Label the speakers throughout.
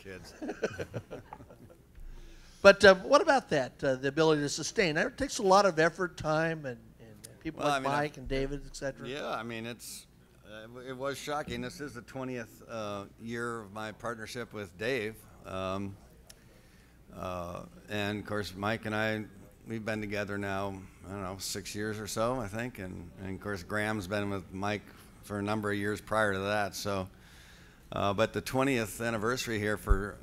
Speaker 1: kids.
Speaker 2: But what about that, the ability to sustain? It takes a lot of effort, time, and people like Mike and David, et cetera.
Speaker 1: Yeah, I mean, it was shocking. This is the 20th year of my partnership with Dave. And, of course, Mike and I, we've been together now, I don't know, 6 years or so, I think. And of course, Graham's been with Mike for a number of years prior to that. So, but the 20th anniversary here for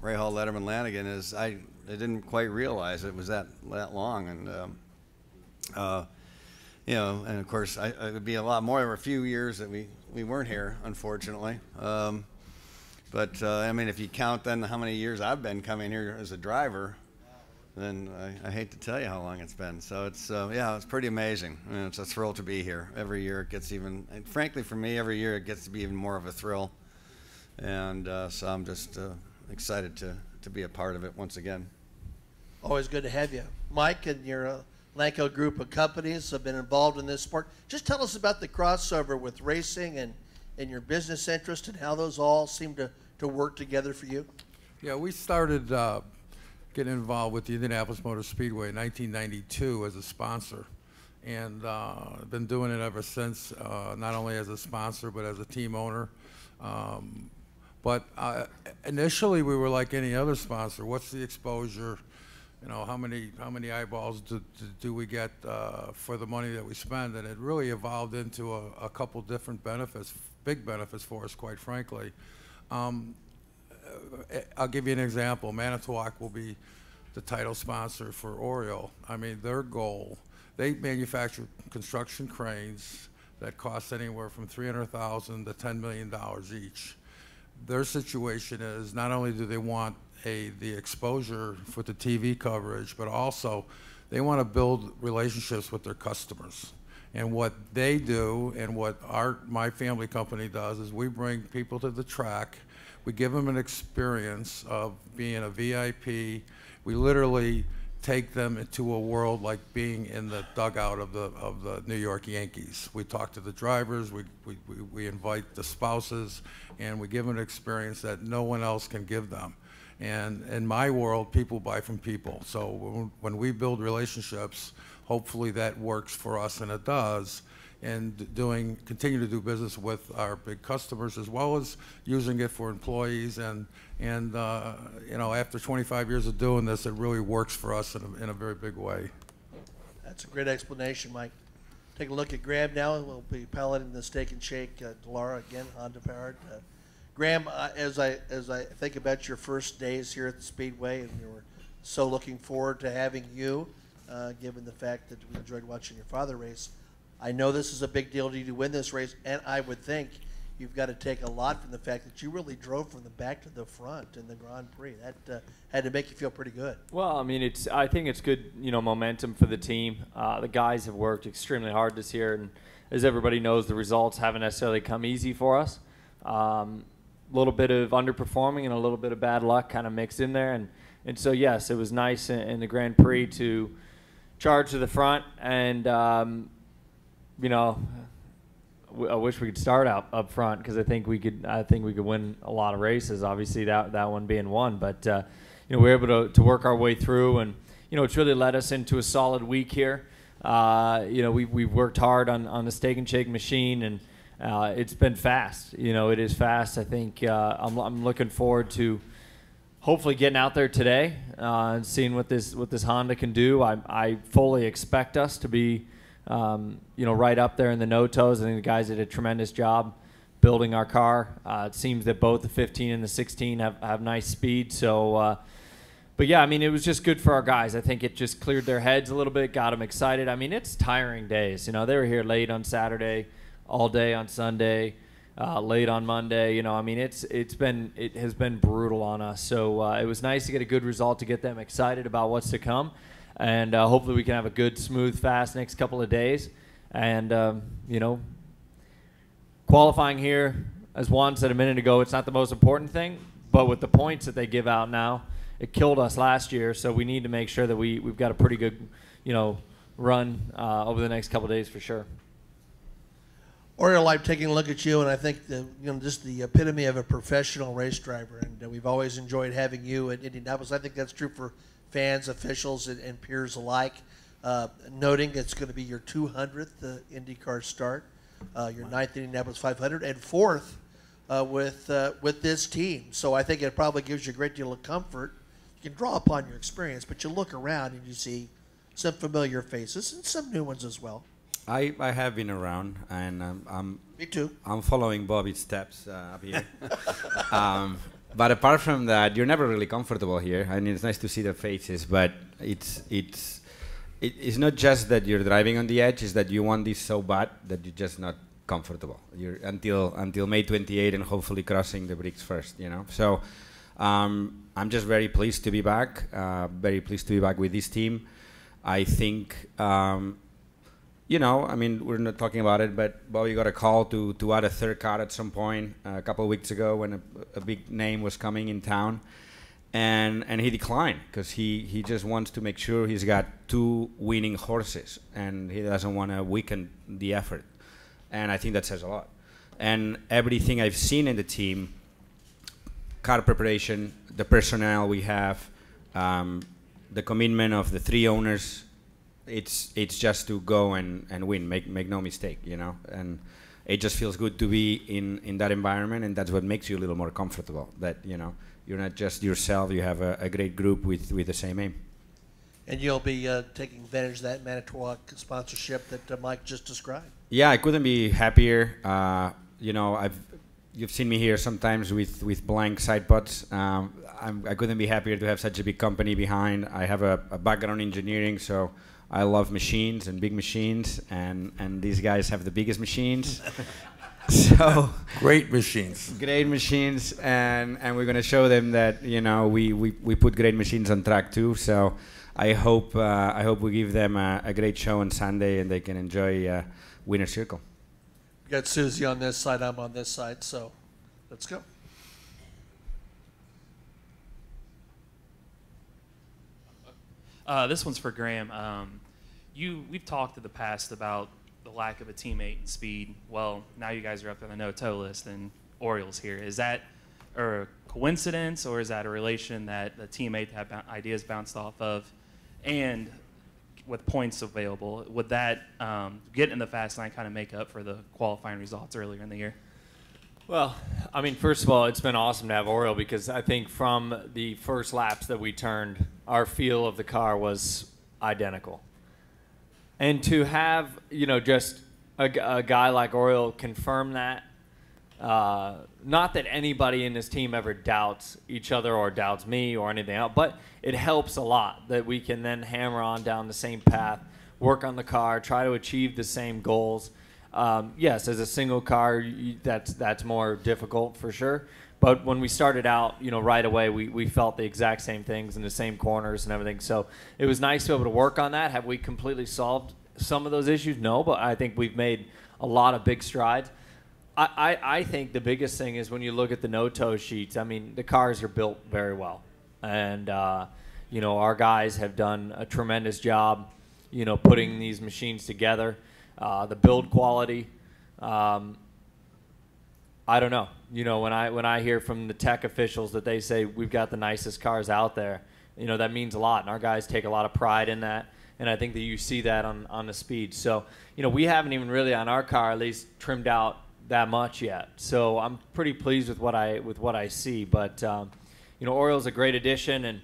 Speaker 1: Rahal Letterman Lanigan is, I didn't quite realize it was that long. And, you know, and of course, it would be a lot more. There were a few years that we weren't here, unfortunately. But I mean, if you count then how many years I've been coming here as a driver, then I hate to tell you how long it's been. So it's, yeah, it's pretty amazing. I mean, it's a thrill to be here. Every year it gets even, and frankly for me, every year it gets to be even more of a thrill. And so I'm just excited to be a part of it once again.
Speaker 2: Always good to have you. Mike and your Lanco group of companies have been involved in this sport. Just tell us about the crossover with racing and your business interest and how those all seem to work together for you.
Speaker 3: Yeah, we started getting involved with the Indianapolis Motor Speedway in 1992 as a sponsor, and been doing it ever since, not only as a sponsor but as a team owner. But initially we were like any other sponsor. What's the exposure? You know, how many eyeballs do we get for the money that we spend? And it really evolved into a couple different benefits, big benefits for us, quite frankly. I'll give you an example. Manitowoc will be the title sponsor for Oriole. I mean, their goal, they manufacture construction cranes that cost anywhere from $300,000 to $10 million each. Their situation is not only do they want the exposure for the TV coverage, but also they want to build relationships with their customers. And what they do and what my family company does is we bring people to the track. We give them an experience of being a VIP. We literally take them into a world like being in the dugout of the New York Yankees. We talk to the drivers, we invite the spouses, and we give them an experience that no one else can give them. And in my world, people buy from people. So when we build relationships, hopefully that works for us, and it does. And continue to do business with our big customers, as well as using it for employees. And you know, after 25 years of doing this, it really works for us in a very big way.
Speaker 2: That's a great explanation, Mike. Take a look at Graham now, and we'll be piloting the Steak and Shake Delara again, Honda powered. Graham, as I think about your first days here at the Speedway, and we were so looking forward to having you, given the fact that we enjoyed watching your father race. I know this is a big deal to you to win this race, and I would think you've got to take a lot from the fact that you really drove from the back to the front in the Grand Prix. That had to make you feel pretty good.
Speaker 4: Well, I mean, I think it's good, you know, momentum for the team. The guys have worked extremely hard this year, and as everybody knows, the results haven't necessarily come easy for us. A little bit of underperforming and a little bit of bad luck kind of mixed in there, and so yes, it was nice in the Grand Prix to charge to the front, and you know, I wish we could start up front, because I think we could win a lot of races. Obviously, that one being one, but you know, we were able to work our way through, and you know, it's really led us into a solid week here. You know, we've worked hard on the Steak and Shake machine, and it's been fast. You know, it is fast. I think I'm looking forward to hopefully getting out there today and seeing what this Honda can do. I fully expect us to be you know, right up there in the no-toes. I think the guys did a tremendous job building our car. It seems that both the 15 and the 16 have nice speed. So, but yeah, I mean, it was just good for our guys. I think it just cleared their heads a little bit, got them excited. I mean, it's tiring days. You know, they were here late on Saturday, all day on Sunday, late on Monday. You know, I mean, it has been brutal on us. So it was nice to get a good result to get them excited about what's to come. And hopefully we can have a good, smooth, fast next couple of days. And, you know, qualifying here, as Juan said a minute ago, it's not the most important thing. But with the points that they give out now, it killed us last year. So we need to make sure that we've got a pretty good, you know, run over the next couple of days for sure.
Speaker 2: Oriole, I'm taking a look at you, and I think just the epitome of a professional race driver. And we've always enjoyed having you at Indianapolis. I think that's true for fans, officials, and peers alike. Noting it's going to be your 200th IndyCar start, your 9th Indianapolis 500, and 4th with this team. So I think it probably gives you a great deal of comfort. You can draw upon your experience, but you look around and you see some familiar faces and some new ones as well.
Speaker 5: I have been around, and
Speaker 2: Me too.
Speaker 5: I'm following Bobby's steps up here. But apart from that, you're never really comfortable here. I mean, it's nice to see the faces, but it's not just that you're driving on the edge; it's that you want this so bad that you're just not comfortable. You're until May 28 and hopefully crossing the bricks first. So I'm just very pleased to be back. Very pleased to be back with this team. I think. I mean, we're not talking about it, but Bobby got a call to add a third car at some point a couple of weeks ago when a big name was coming in town, and he declined because he just wants to make sure he's got 2 winning horses, and he doesn't want to weaken the effort, and I think that says a lot. And everything I've seen in the team, car preparation, the personnel we have, the commitment of the 3 owners. It's just to go and win, make no mistake, and it just feels good to be in that environment, and that's what makes you a little more comfortable, that you're not just yourself, you have a great group with the same aim.
Speaker 2: And you'll be taking advantage of that Manitowoc sponsorship that Mike just described.
Speaker 5: Yeah, I couldn't be happier. You've seen me here sometimes with blank side pods. I couldn't be happier to have such a big company behind. I have a background in engineering, so I love machines and big machines, and these guys have the biggest machines. So
Speaker 3: Great machines.
Speaker 5: great machines, and we're going to show them that we put great machines on track too. So I hope we give them a great show on Sunday, and they can enjoy Winner's Circle.
Speaker 2: We got Susie on this side, I'm on this side, so let's go.
Speaker 6: This one's for Graham. We've talked in the past about the lack of a teammate in speed. Well, now you guys are up on the no-toe list, and Orioles here. Is that a coincidence, or is that a relation that the teammate have ideas bounced off of? And with points available, would that get in the fast line kind of make up for the qualifying results earlier in the year?
Speaker 4: Well, I mean, first of all, it's been awesome to have Oriole, because I think from the first laps that we turned, our feel of the car was identical. And to have, just a guy like Oriole confirm that, not that anybody in this team ever doubts each other or doubts me or anything else, but it helps a lot that we can then hammer on down the same path, work on the car, try to achieve the same goals. Yes, as a single car, that's more difficult for sure. But when we started out, right away, we felt the exact same things in the same corners and everything. So it was nice to be able to work on that. Have we completely solved some of those issues? No, but I think we've made a lot of big strides. I think the biggest thing is when you look at the no-toe sheets, I mean, the cars are built very well. And, our guys have done a tremendous job, putting these machines together. The build quality, I don't know. When I hear from the tech officials that they say we've got the nicest cars out there, that means a lot. And our guys take a lot of pride in that. And I think that you see that on the speed. So, we haven't even really on our car at least trimmed out that much yet. So I'm pretty pleased with what I see. But, Oriole's a great addition.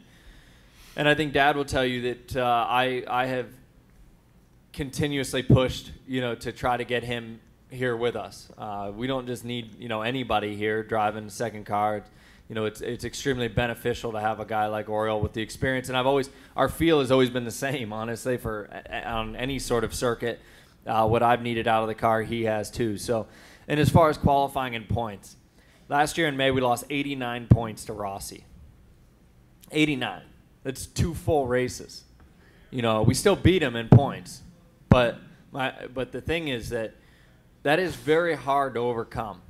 Speaker 4: And I think Dad will tell you that I have continuously pushed, to try to get him here with us. We don't just need, anybody here driving the second car. It's extremely beneficial to have a guy like Oriole with the experience. And our feel has always been the same, honestly, on any sort of circuit. What I've needed out of the car, he has too. So, and as far as qualifying and points, last year in May we lost 89 points to Rossi. 89. That's 2 full races. We still beat him in points. But the thing is that is very hard to overcome.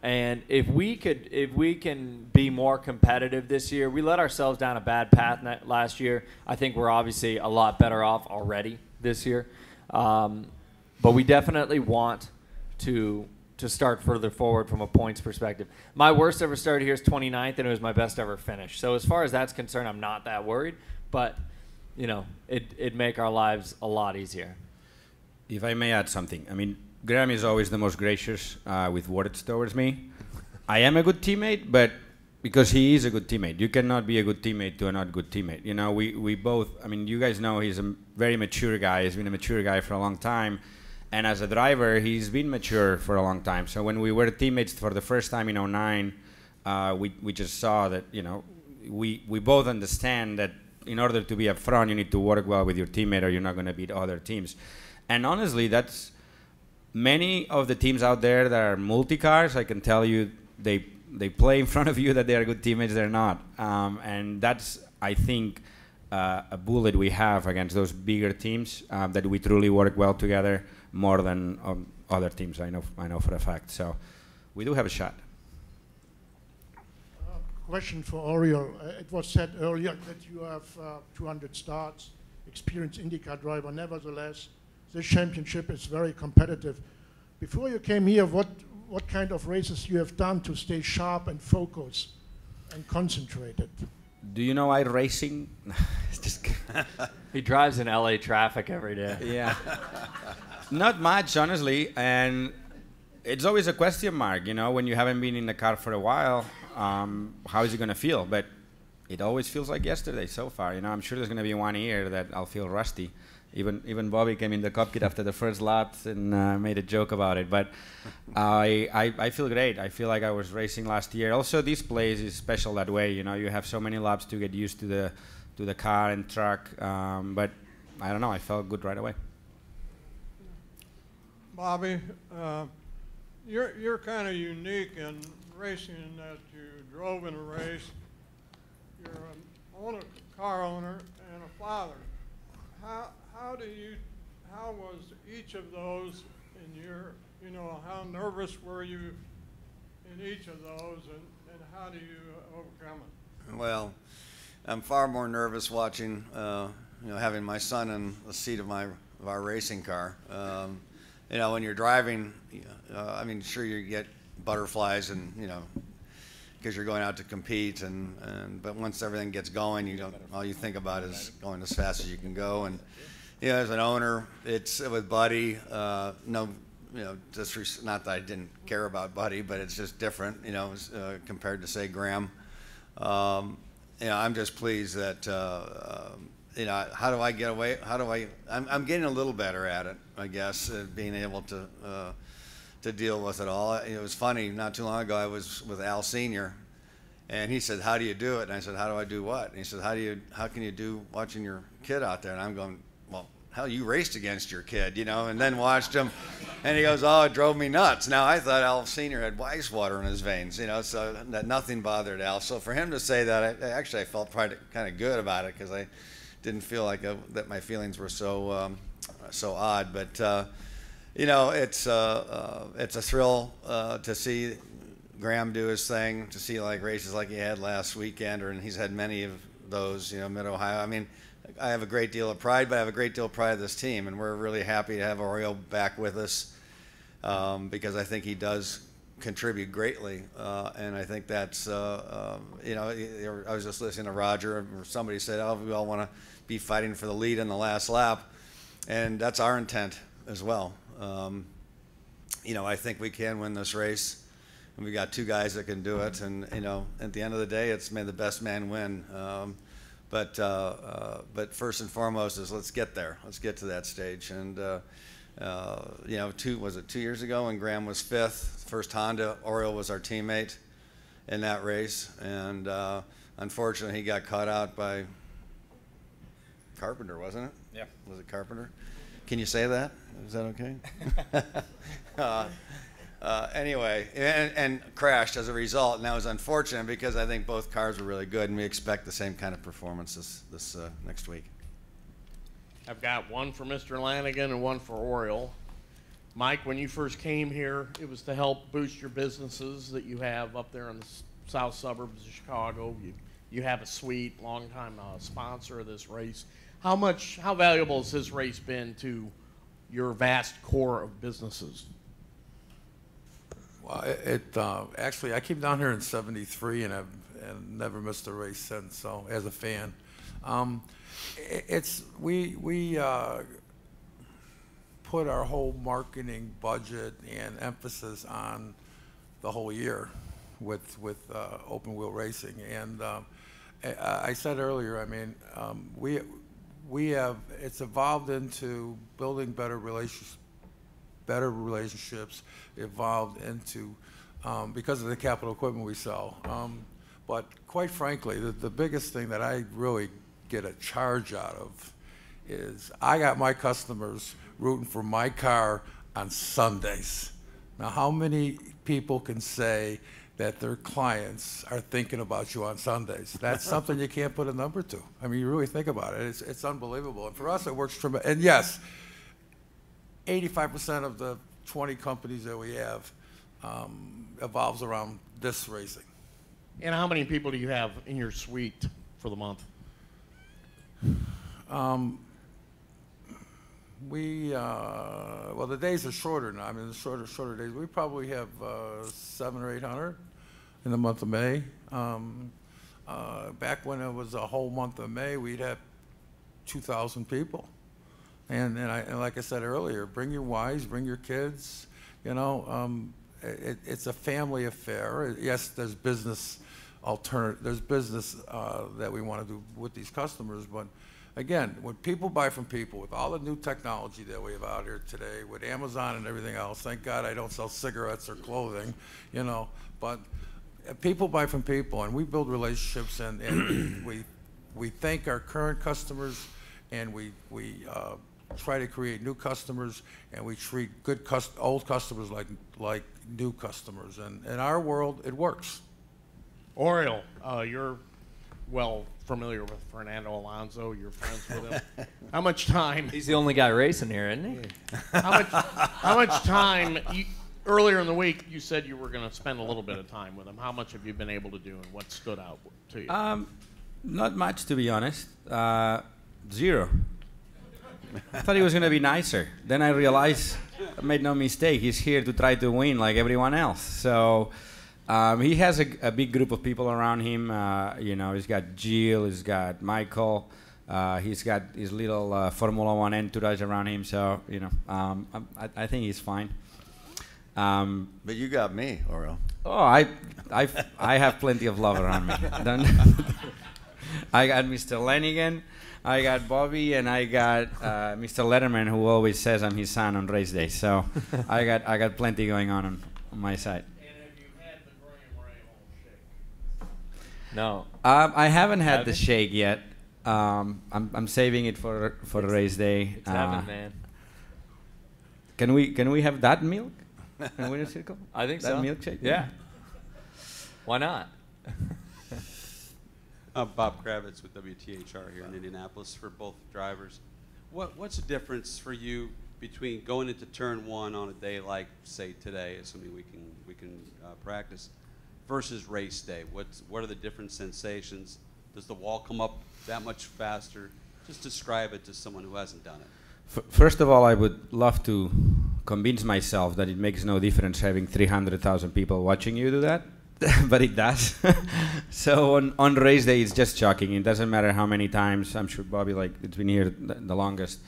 Speaker 4: And if we can be more competitive this year, we let ourselves down a bad path last year. I think we're obviously a lot better off already this year. But we definitely want to start further forward from a points perspective. My worst ever start here is 29th, and it was my best ever finish. So as far as that's concerned, I'm not that worried. But, you know, it'd make our lives a lot easier.
Speaker 5: If I may add something, I mean, Graham is always the most gracious with words towards me. I am a good teammate, but because he is a good teammate. You cannot be a good teammate to a not good teammate. You know, we both, I mean, you guys know he's a very mature guy. He's been a mature guy for a long time. And as a driver, he's been mature for a long time. So when we were teammates for the first time in 09, we just saw that, you know, we both understand that in order to be up front, you need to work well with your teammate or you're not going to beat other teams. And honestly, that's many of the teams out there that are multi-cars, I can tell you, they play in front of you that they are good teammates, they're not. And that's, I think, a bullet we have against those bigger teams, that we truly work well together more than other teams, I know for a fact. So we do have a shot.
Speaker 7: Question for Oriol. It was said earlier that you have 200 starts, experienced IndyCar driver. Nevertheless, this championship is very competitive. Before you came here, what kind of races you have done to stay sharp and focused and concentrated?
Speaker 5: Do you know iRacing?
Speaker 4: He drives in LA traffic every day.
Speaker 5: Yeah. Not much, honestly, and it's always a question mark, you know, when you haven't been in the car for a while, how is it going to feel? But it always feels like yesterday so far, you know. I'm sure there's going to be one year that I'll feel rusty. Even Bobby came in the cockpit after the first lap and made a joke about it. But I feel great. I feel like I was racing last year. Also, this place is special that way. You know, you have so many laps to get used to the car and truck. But I don't know. I felt good right away.
Speaker 8: Bobby, you're kind of unique in racing in that you drove in a race. You're a car owner and a father. How was each of those in your, you know, how nervous were you in each of those, and how do you overcome it?
Speaker 1: Well, I'm far more nervous watching, you know, having my son in the seat of our racing car. You know, when you're driving, I mean, sure you get butterflies and, you know, because you're going out to compete, but once everything gets going, all you think about is going as fast as you can go. And you know, as an owner, it's with Buddy. No, you know, just not that I didn't care about Buddy, but it's just different, you know, compared to say Graham. You know, I'm just pleased that you know, how do I get away? I'm getting a little better at it, I guess, being able to deal with it all. It was funny, not too long ago I was with Al Sr., and he said, how do you do it? And I said, how do I do what? And he said, how can you do watching your kid out there? And I'm going, well, hell, you raced against your kid, you know, and then watched him. And he goes, oh, it drove me nuts. Now, I thought Al Sr. had ice water in his veins, you know, so that nothing bothered Al. So for him to say that, I felt kind of good about it, because I didn't feel like that my feelings were so odd. But you know, it's a thrill to see Graham do his thing, to see like races like he had last weekend, and he's had many of those, you know, Mid-Ohio. I mean, I have a great deal of pride, but I have a great deal of pride of this team, and we're really happy to have Oriol back with us, because I think he does contribute greatly, and I think that's, you know, I was just listening to Roger, or somebody said, oh, we all want to be fighting for the lead in the last lap, and that's our intent as well. You know, I think we can win this race, and we got two guys that can do it, and you know, at the end of the day, it's may the best man win. But first and foremost is let's get there. Let's get to that stage. And you know, 2 years ago when Graham was fifth, first Honda, Oriol was our teammate in that race, and unfortunately he got caught out by Carpenter, wasn't it?
Speaker 5: Yeah.
Speaker 1: Was it Carpenter? Can you say that? Is that okay? Anyway, and crashed as a result, and that was unfortunate because I think both cars were really good, and we expect the same kind of performance this next week.
Speaker 9: I've got one for Mr. Lanigan and one for Oriol. Mike, when you first came here, it was to help boost your businesses that you have up there in the south suburbs of Chicago. You have a sweet, long-time sponsor of this race. How valuable has this race been to your vast core of businesses?
Speaker 3: Well, actually, I came down here in '73 and I've never missed a race since. So, as a fan, we put our whole marketing budget and emphasis on the whole year with open wheel racing. And I said earlier, I mean, it's evolved into building better relationships, evolved into, because of the capital equipment we sell. But quite frankly, the biggest thing that I really get a charge out of is I got my customers rooting for my car on Sundays. Now, how many people can say that their clients are thinking about you on Sundays? That's something you can't put a number to. I mean, you really think about it. It's unbelievable. And for us, it works tremendous. And yes, 85% of the 20 companies that we have evolves around this racing.
Speaker 9: And how many people do you have in your suite for the month? Well, the days are shorter now. I mean, the shorter days. We probably have 700 or 800 in the month of May. Back when it was a whole month of May, we'd have 2,000 people. And like I said earlier, bring your wives, bring your kids. You know, it's a family affair. Yes, there's business there's business that we want to do with these customers, but again, when people buy from people, with all the new technology that we have out here today, with Amazon and everything else, thank God I don't sell cigarettes or clothing, you know, but people buy from people, and we build relationships, and we thank our current customers, and we try to create new customers, and we treat good old customers like new customers, and in our world, it works. Oriole, you're well familiar with Fernando Alonso. You're friends with him. How much time?
Speaker 4: He's the only guy racing here, isn't he?
Speaker 9: How much time? Earlier in the week, you said you were going to spend a little bit of time with him. How much have you been able to do, and what stood out to you?
Speaker 5: Not much, to be honest. Zero. I thought he was going to be nicer. Then I realized I made no mistake. He's here to try to win like everyone else. So he has a big group of people around him. You know, he's got Jill, he's got Michael, he's got his little Formula One entourage around him. So, you know, I think he's fine.
Speaker 1: But you got me, Oriole.
Speaker 5: Oh, I have plenty of love around me. I got Mr. Lanigan, I got Bobby, and I got Mr. Letterman, who always says I'm his son on race day. So I got plenty going on my side.
Speaker 4: No.
Speaker 5: I haven't had the shake yet. I'm saving it for race day.
Speaker 4: It's heaven, man.
Speaker 5: Can we have that milk? In Winter Circle?
Speaker 4: I think
Speaker 5: that
Speaker 4: so.
Speaker 5: Milkshake?
Speaker 4: Yeah. Why not?
Speaker 10: Bob Kravitz with WTHR here in Indianapolis for both drivers. What's the difference for you between going into turn one on a day like, say, today, assuming we can practice, versus race day? What are the different sensations? Does the wall come up that much faster? Just describe it to someone who hasn't done it.
Speaker 5: First of all, I would love to convince myself that it makes no difference having 300,000 people watching you do that, but it does. So on race day, it's just shocking. It doesn't matter how many times. I'm sure Bobby, it's been here the longest.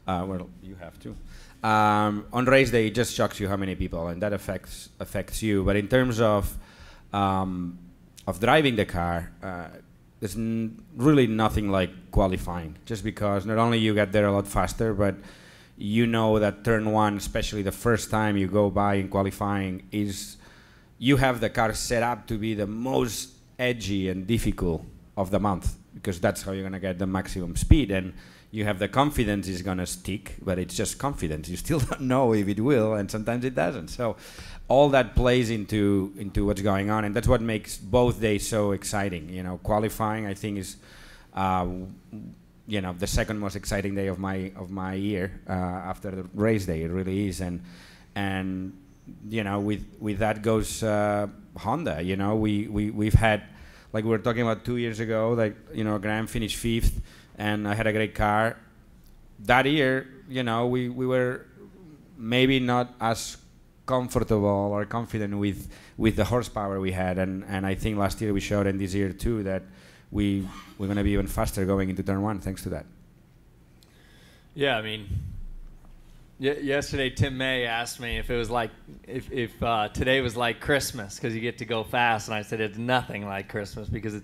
Speaker 5: Well, you have to. On race day, it just shocks you how many people, and that affects you. But in terms of driving the car, there's really nothing like qualifying, just because not only you get there a lot faster, but you know that turn one, especially the first time you go by in qualifying, is you have the car set up to be the most edgy and difficult of the month, because that's how you're going to get the maximum speed. And you have the confidence is going to stick, but it's just confidence. You still don't know if it will, and sometimes it doesn't. So all that plays into what's going on, and that's what makes both days so exciting. You know, qualifying, I think, is you know, the second most exciting day of my year after the race day. It really is, and you know, with that goes Honda. You know, we've had, like we were talking about 2 years ago, like, you know, Graham finished 5th, and I had a great car. That year, you know, we were maybe not as comfortable or confident with the horsepower we had, and I think last year we showed, and this year too, that we're going to be even faster going into turn one thanks to that.
Speaker 4: Yeah, I mean, yesterday Tim May asked me if it was like if today was like Christmas because you get to go fast, and I said it's nothing like Christmas because it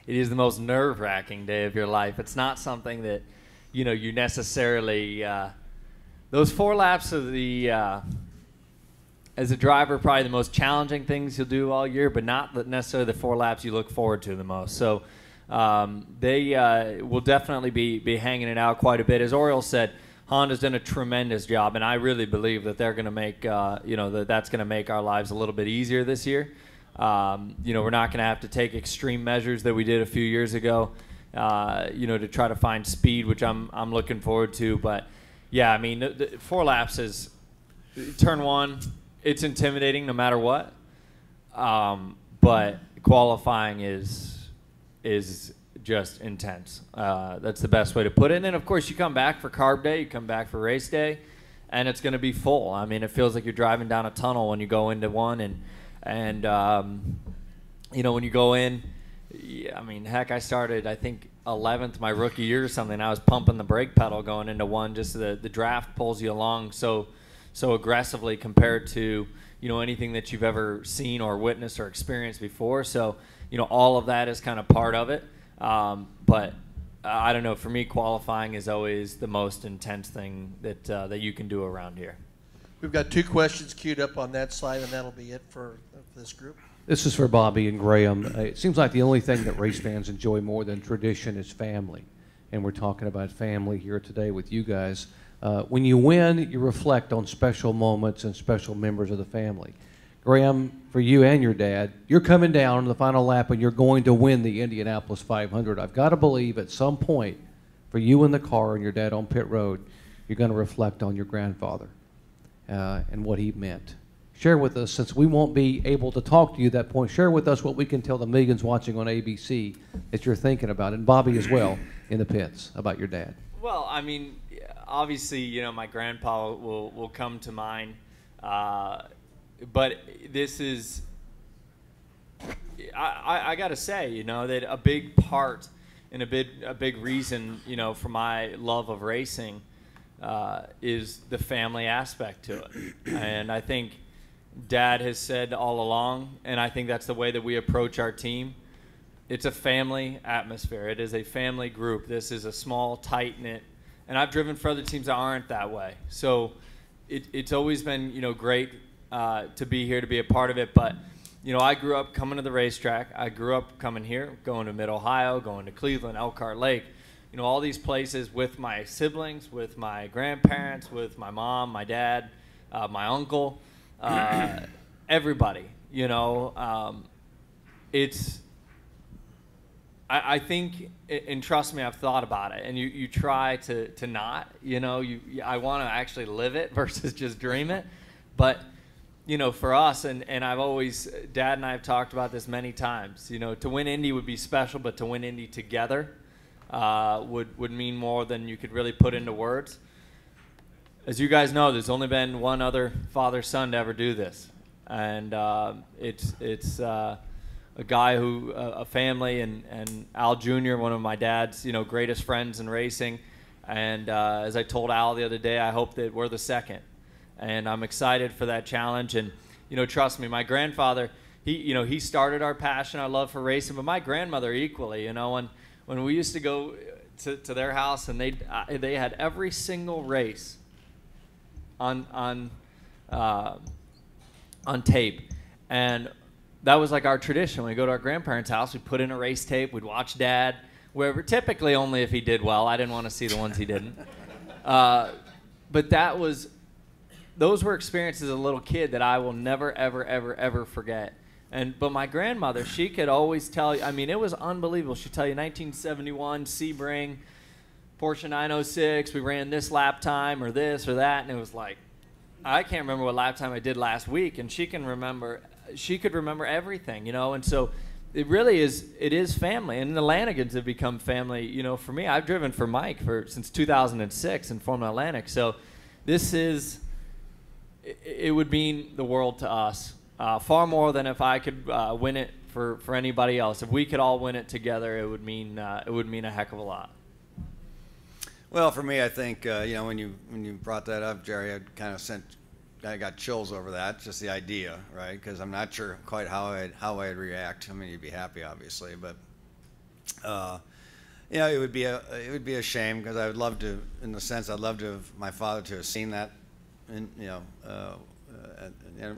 Speaker 4: is the most nerve-wracking day of your life. It's not something that you necessarily those 4 laps of the as a driver, probably the most challenging things you'll do all year, but not necessarily the 4 laps you look forward to the most. So they will definitely be hanging it out quite a bit. As Oriole said, Honda's done a tremendous job, and I really believe that they're going to make, that's going to make our lives a little bit easier this year. We're not going to have to take extreme measures that we did a few years ago, to try to find speed, which I'm looking forward to. But, yeah, I mean, the 4 laps is turn 1. It's intimidating no matter what, but qualifying is just intense. That's the best way to put it. And then, of course, you come back for carb day, you come back for race day, and it's going to be full. I mean, it feels like you're driving down a tunnel when you go into one, and when you go in, I mean, heck, I started, I think, 11th my rookie year or something. I was pumping the brake pedal going into one. Just the draft pulls you along so aggressively compared to anything that you've ever seen or witnessed or experienced before. So all of that is kind of part of it. But I don't know. For me, qualifying is always the most intense thing that you can do around here.
Speaker 2: We've got 2 questions queued up on that side, and that'll be it for this group.
Speaker 11: This is for Bobby and Graham. It seems like the only thing that race fans enjoy more than tradition is family, and we're talking about family here today with you guys. When you win, you reflect on special moments and special members of the family. Graham, for you and your dad, you're coming down on the final lap and you're going to win the Indianapolis 500. I've got to believe at some point, for you in the car and your dad on pit road, you're going to reflect on your grandfather and what he meant. Share with us, since we won't be able to talk to you at that point, share with us what we can tell the millions watching on ABC that you're thinking about, and Bobby as well in the pits, about your dad.
Speaker 4: Well, I mean, obviously, my grandpa will come to mind. But this is, I got to say, that a big part and a big reason, for my love of racing is the family aspect to it. And I think Dad has said all along, and I think that's the way that we approach our team. It's a family atmosphere. It is a family group. This is a small, tight-knit, and I've driven for other teams that aren't that way. So it's always been, great to be here, to be a part of it. But, I grew up coming to the racetrack. I grew up coming here, going to Mid-Ohio, going to Cleveland, Elkhart Lake, all these places with my siblings, with my grandparents, with my mom, my dad, my uncle, everybody, it's, I think, and trust me, I've thought about it, and you try to not, I want to actually live it versus just dream it. But, for us, and I've always, Dad and I have talked about this many times, to win Indy would be special, but to win Indy together would mean more than you could really put into words. As you guys know, there's only been one other father-son to ever do this. And it's a guy who, a family, and Al Jr., one of my dad's, greatest friends in racing. And as I told Al the other day, I hope that we're the second. And I'm excited for that challenge. And, trust me, my grandfather, he started our passion, our love for racing, but my grandmother equally, when we used to go to their house, and they had every single race on tape. And that was like our tradition. When we go to our grandparents' house, we put in a race tape, we'd watch Dad, wherever, typically only if he did well. I didn't want to see the ones he didn't. But those were experiences as a little kid that I will never, ever, ever, ever forget. But my grandmother, she could always tell you, I mean, it was unbelievable. She'd tell you 1971, Sebring, Porsche 906, we ran this lap time or this or that, and it was like, I can't remember what lap time I did last week, and she could remember everything, and so it really is family, and the Lanigans have become family, for me. I've driven for Mike since 2006 in Formula Atlantic, so this is, it would mean the world to us, far more than if I could win it for anybody else. If we could all win it together, it would mean a heck of a lot.
Speaker 1: Well, for me, I think when you brought that up, Jerry, I got chills over that, just the idea, right? Because I'm not sure quite how I'd react. I mean, you'd be happy, obviously, but it would be a shame, because I would love to, in the sense, I'd love to have my father to have seen that, and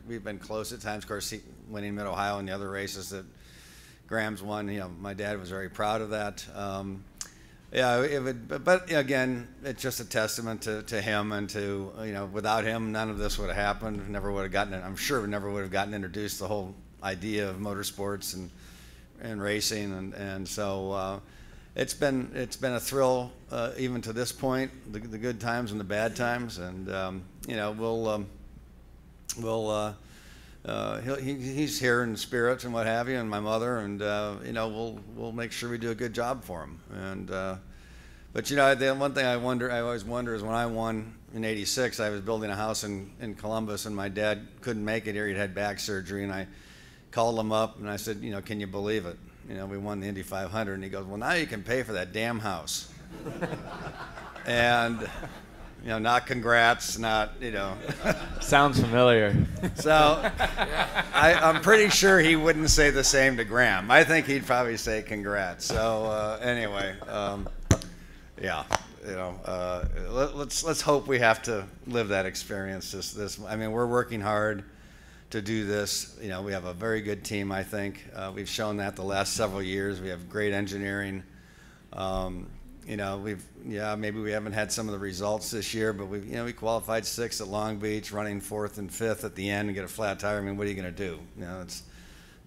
Speaker 1: we've been close at times. Of course, winning Mid Ohio and the other races that Graham's won. My dad was very proud of that. It would, but again, it's just a testament to him, and to, without him, none of this would have happened. Never would have gotten it. I'm sure we never would have gotten introduced the whole idea of motorsports and racing, and so it's been a thrill, even to this point, the good times and the bad times, and he's here in spirit and what have you, and my mother, and we'll make sure we do a good job for him. And but the one thing I always wonder is, when I won in '86, I was building a house in Columbus, and my dad couldn't make it here. He'd had back surgery, and I called him up and I said, can you believe it? We won the Indy 500, and he goes, well, now you can pay for that damn house. And not congrats, not,
Speaker 4: Sounds familiar.
Speaker 1: So I'm pretty sure he wouldn't say the same to Graham. I think he'd probably say congrats. So anyway, let's hope we have to live that experience. I mean, we're working hard to do this. We have a very good team, I think. We've shown that the last several years. We have great engineering. Maybe we haven't had some of the results this year, but we qualified 6th at Long Beach, running 4th and 5th at the end and get a flat tire. I mean, what are you going to do?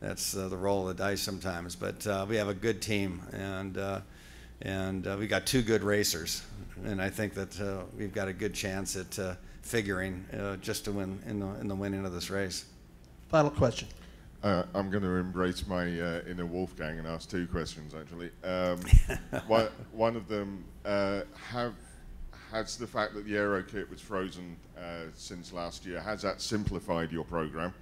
Speaker 1: That's the roll of the dice sometimes. But we have a good team, and we got 2 good racers, and I think that we've got a good chance at figuring just to win in the winning of this race.
Speaker 2: Final question.
Speaker 12: I'm going to embrace my inner Wolfgang and ask 2 questions, actually. One of them, has the fact that the aero kit was frozen since last year, has that simplified your program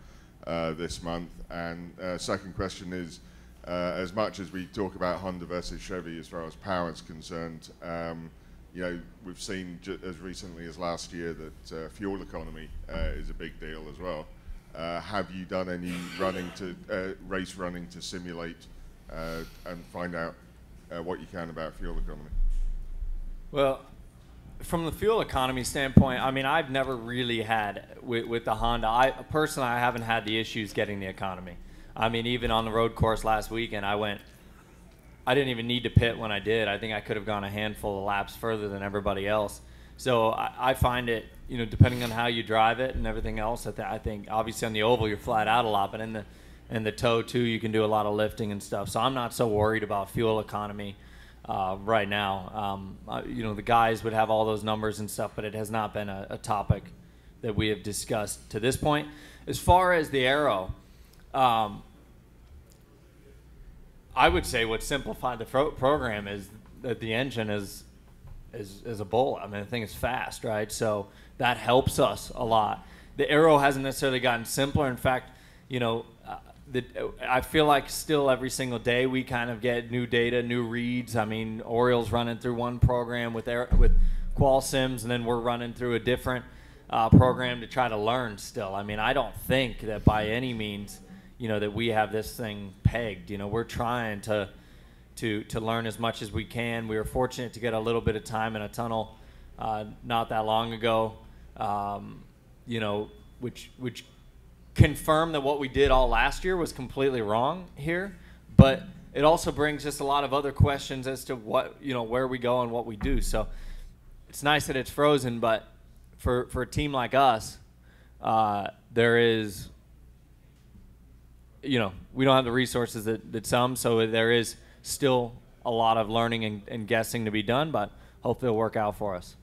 Speaker 12: this month? And second question is, as much as we talk about Honda versus Chevy as far as power is concerned, we've seen as recently as last year that fuel economy is a big deal as well. Have you done any race running to simulate and find out what you can about fuel economy?
Speaker 4: Well, from the fuel economy standpoint, I mean, I've never really had with the Honda. I haven't had the issues getting the economy. I mean, even on the road course last weekend, I didn't even need to pit when I did. I think I could have gone a handful of laps further than everybody else. So I find it, depending on how you drive it and everything else, I think obviously on the oval you're flat out a lot, but in the toe too you can do a lot of lifting and stuff. So I'm not so worried about fuel economy right now. The guys would have all those numbers and stuff, but it has not been a topic that we have discussed to this point. As far as the aero, I would say what simplified the program is that the engine is a bull. I mean, the thing is fast, right? So that helps us a lot. The aero hasn't necessarily gotten simpler. In fact, I feel like still every single day we kind of get new data, new reads. I mean, Oriole's running through one program with Qual Sims, and then we're running through a different program to try to learn still. I mean, I don't think that by any means, that we have this thing pegged. We're trying to learn as much as we can. We were fortunate to get a little bit of time in a tunnel not that long ago, which confirmed that what we did all last year was completely wrong here. But it also brings just a lot of other questions as to what, where we go and what we do. So it's nice that it's frozen, but for a team like us, there is, we don't have the resources that some, so there is still a lot of learning and guessing to be done, but hopefully it'll work out for us.